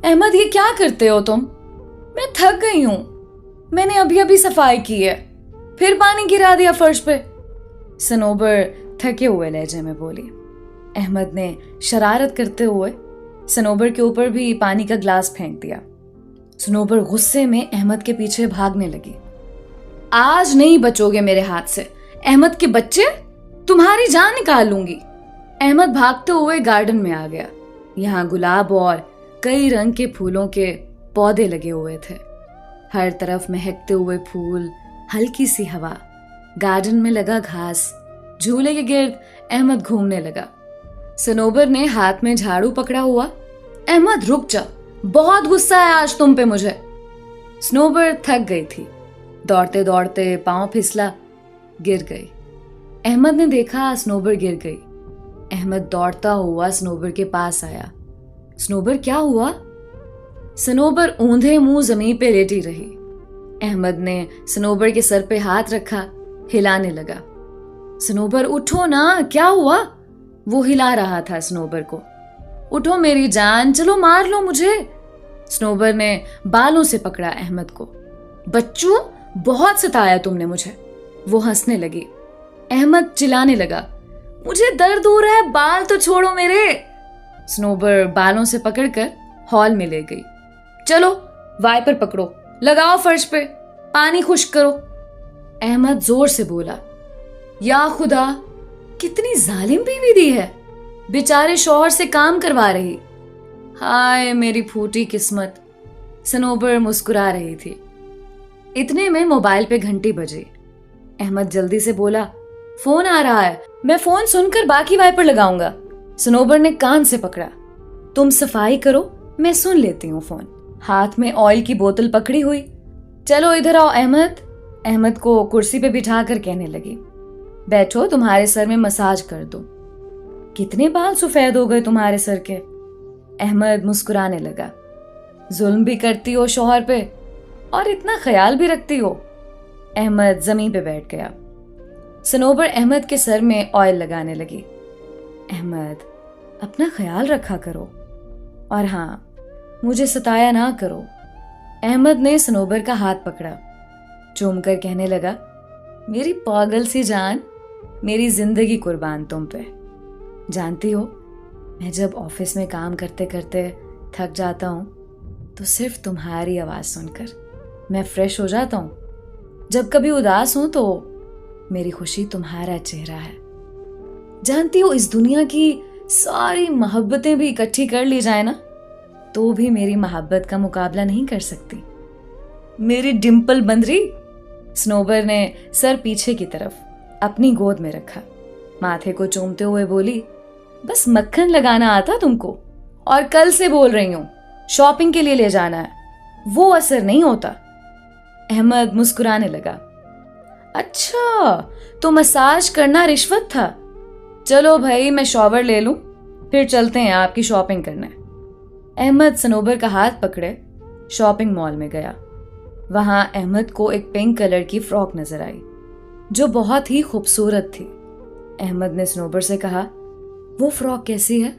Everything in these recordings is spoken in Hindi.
अहमद, ये क्या करते हो तुम? मैं थक गई हूं। मैंने अभी अभी सफाई की है, फिर पानी गिरा दिया फर्श पे। सनोबर थके हुए लहजे में बोली। अहमद ने शरारत करते हुए सनोबर के ऊपर भी पानी का ग्लास फेंक दिया। सनोबर गुस्से में अहमद के पीछे भागने लगी। आज नहीं बचोगे मेरे हाथ से, अहमद के बच्चे, तुम्हारी जान निकाल लूंगी। अहमद भागते हुए गार्डन में आ गया। यहाँ गुलाब और कई रंग के फूलों के पौधे लगे हुए थे। हर तरफ महकते हुए फूल, हल्की सी हवा, गार्डन में लगा घास, झूले के गिर्द अहमद घूमने लगा। सनोबर ने हाथ में झाड़ू पकड़ा हुआ। अहमद रुक जा, बहुत गुस्सा है आज तुम पे मुझे। सनोबर थक गई थी, दौड़ते दौड़ते पांव फिसला, गिर गई। अहमद ने देखा सनोबर गिर गई। अहमद दौड़ता हुआ सनोबर के पास आया। सनोबर, क्या हुआ? सनोबर ऊंधे मुंह जमीन पे लेटी रही। अहमद ने सनोबर के सर पे हाथ रखा, हिलाने लगा। सनोबर, उठो ना, क्या हुआ? वो हिला रहा था सनोबर को। उठो मेरी जान, चलो मार लो मुझे। सनोबर ने बालों से पकड़ा अहमद को। बच्चू, बहुत सताया तुमने मुझे। वो हंसने लगी। अहमद चिल्लाने लगा, मुझे दर्द हो रहा है, बाल तो छोड़ो मेरे। सनोबर बालों से पकड़कर हॉल में ले गई। चलो वाइपर पकड़ो, लगाओ फर्श पे, पानी खुश्क करो। अहमद जोर से बोला। या खुदा, कितनी जालिम बीवी दी है, बेचारे शौहर से काम करवा रही। हाय मेरी फूटी किस्मत। सनोबर मुस्कुरा रही थी। इतने में मोबाइल पे घंटी बजी। अहमद जल्दी से बोला, फोन आ रहा है, मैं फोन सुनकर बाकी वाइपर लगाऊंगा। सनोबर ने कान से पकड़ा। तुम सफाई करो, मैं सुन लेती हूँ फोन। हाथ में ऑयल की बोतल पकड़ी हुई। चलो इधर आओ अहमद। अहमद को कुर्सी पे बिठा कर कहने लगी, बैठो, तुम्हारे सर में मसाज कर दो। कितने बाल सफेद हो गए तुम्हारे सर के। अहमद मुस्कुराने लगा। जुल्म भी करती हो शौहर पे और इतना ख्याल भी रखती हो। अहमद जमीन पे बैठ गया। सनोबर अहमद के सर में ऑयल लगाने लगी। अहमद, अपना ख्याल रखा करो और हाँ, मुझे सताया ना करो। अहमद ने सनोबर का हाथ पकड़ा, चूमकर कहने लगा, मेरी पागल सी जान, मेरी जिंदगी कुर्बान तुम पे। जानती हो, मैं जब ऑफिस में काम करते करते थक जाता हूँ तो सिर्फ तुम्हारी आवाज़ सुनकर मैं फ्रेश हो जाता हूँ। जब कभी उदास हूँ तो मेरी खुशी तुम्हारा चेहरा है। जानती हो, इस दुनिया की सारी मोहब्बतें भी इकट्ठी कर ली जाए ना तो भी मेरी मोहब्बत का मुकाबला नहीं कर सकती। मेरी डिम्पल बंदरी। सनोबर ने सर पीछे की तरफ अपनी गोद में रखा, माथे को चूमते हुए बोली, बस मक्खन लगाना आता तुमको, और कल से बोल रही हूं शॉपिंग के लिए ले जाना है, वो असर नहीं होता। अहमद मुस्कुराने लगा। अच्छा, तो मसाज करना रिश्वत था। चलो भाई, मैं शॉवर ले लूं, फिर चलते हैं आपकी शॉपिंग करने। अहमद सनोबर का हाथ पकड़े शॉपिंग मॉल में गया। वहां अहमद को एक पिंक कलर की फ्रॉक नजर आई जो बहुत ही खूबसूरत थी। अहमद ने सनोबर से कहा, वो फ्रॉक कैसी है?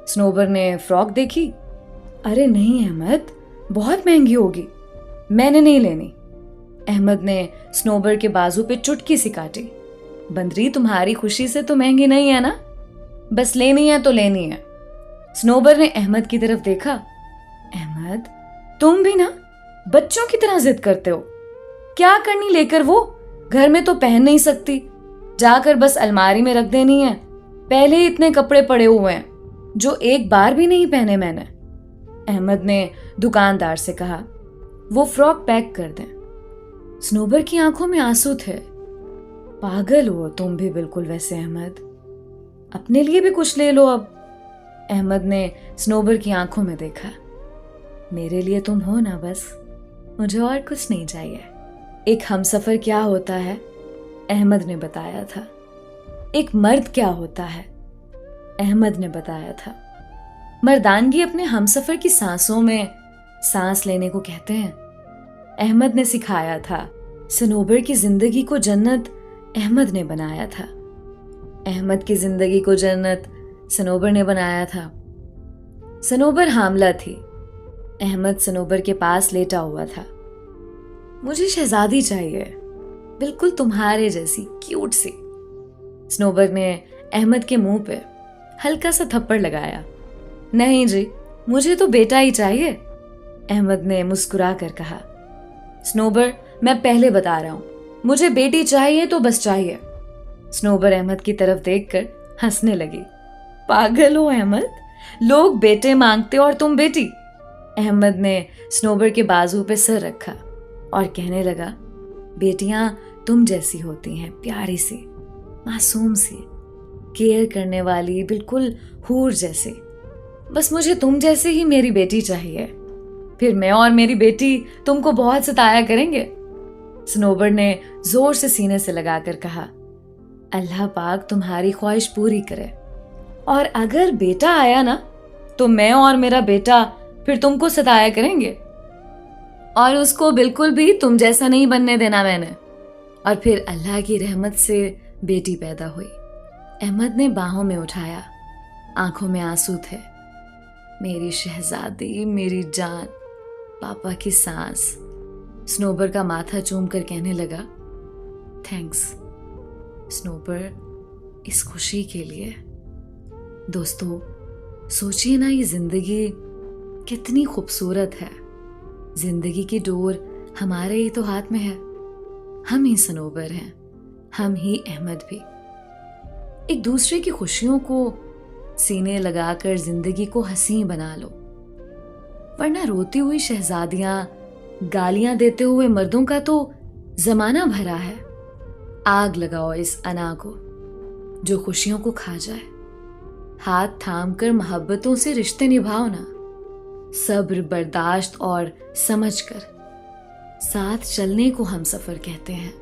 सनोबर ने फ्रॉक देखी। अरे नहीं अहमद, बहुत महंगी होगी, मैंने नहीं लेनी। अहमद ने सनोबर के बाजू पे चुटकी सी काटी। बंदरी, तुम्हारी खुशी से तो महंगी नहीं है ना, बस लेनी है तो लेनी है। सनोबर ने अहमद की तरफ देखा। अहमद, तुम भी ना बच्चों की तरह जिद करते हो। क्या करनी लेकर वो, घर में तो पहन नहीं सकती, जाकर बस अलमारी में रख देनी है। पहले ही इतने कपड़े पड़े हुए हैं जो एक बार भी नहीं पहने मैंने। अहमद ने दुकानदार से कहा, वो फ्रॉक पैक कर दें। सनोबर की आंखों में आंसू थे। पागल हो तुम भी बिल्कुल वैसे अहमद, अपने लिए भी कुछ ले लो अब। अहमद ने सनोबर की आंखों में देखा। मेरे लिए तुम हो ना बस, मुझे और कुछ नहीं चाहिए। एक हमसफर क्या होता है अहमद ने बताया था। एक मर्द क्या होता है अहमद ने बताया था। मर्दानगी अपने हमसफर की सांसों में सांस लेने को कहते हैं। अहमद ने सिखाया था। सनोबर की जिंदगी को जन्नत अहमद ने बनाया था। अहमद की जिंदगी को जन्नत सनोबर ने बनाया था। सनोबर हामला थी, अहमद सनोबर के पास लेटा हुआ था। मुझे शहजादी चाहिए, बिल्कुल तुम्हारे जैसी क्यूट सी। सनोबर ने अहमद के मुंह पे हल्का सा थप्पड़ लगाया। नहीं जी, मुझे तो बेटा ही चाहिए, अहमद ने मुस्कुरा कर कहा। सनोबर, मैं पहले बता रहा हूं, मुझे बेटी चाहिए तो बस चाहिए। सनोबर अहमद की तरफ देखकर हंसने लगी। पागल हो अहमद, लोग बेटे मांगते और तुम बेटी। अहमद ने सनोबर के बाजू पे सर रखा और कहने लगा, बेटियां तुम जैसी होती हैं, प्यारी सी, मासूम सी, केयर करने वाली, बिल्कुल हूर जैसी। बस मुझे तुम जैसे ही मेरी बेटी चाहिए, फिर मैं और मेरी बेटी तुमको बहुत सताया करेंगे। सनोबर ने जोर से सीने से लगाकर कहा, अल्लाह पाक तुम्हारी ख्वाहिश पूरी करे, और अगर बेटा आया ना तो मैं और मेरा बेटा फिर तुमको सताया करेंगे, और उसको बिल्कुल भी तुम जैसा नहीं बनने देना मैंने। और फिर अल्लाह की रहमत से बेटी पैदा हुई। अहमद ने बाहों में उठाया, आंखों में आंसू थे। मेरी शहजादी, मेरी जान, पापा की सांस। सनोबर का माथा चूम कर कहने लगा, थैंक्स सनोबर, इस खुशी के लिए। दोस्तों, सोचिए ना, ये जिंदगी कितनी खूबसूरत है। जिंदगी की डोर हमारे ही तो हाथ में है। हम ही सनोबर हैं, हम ही अहमद भी। एक दूसरे की खुशियों को सीने लगाकर जिंदगी को हंसी बना लो, वरना रोती हुई शहजादियां, गालियां देते हुए मर्दों का तो जमाना भरा है। आग लगाओ इस अना को जो खुशियों को खा जाए। हाथ थाम कर मोहब्बतों से रिश्ते निभाओ ना, सब्र, बर्दाश्त और समझ कर। साथ चलने को हम सफर कहते हैं।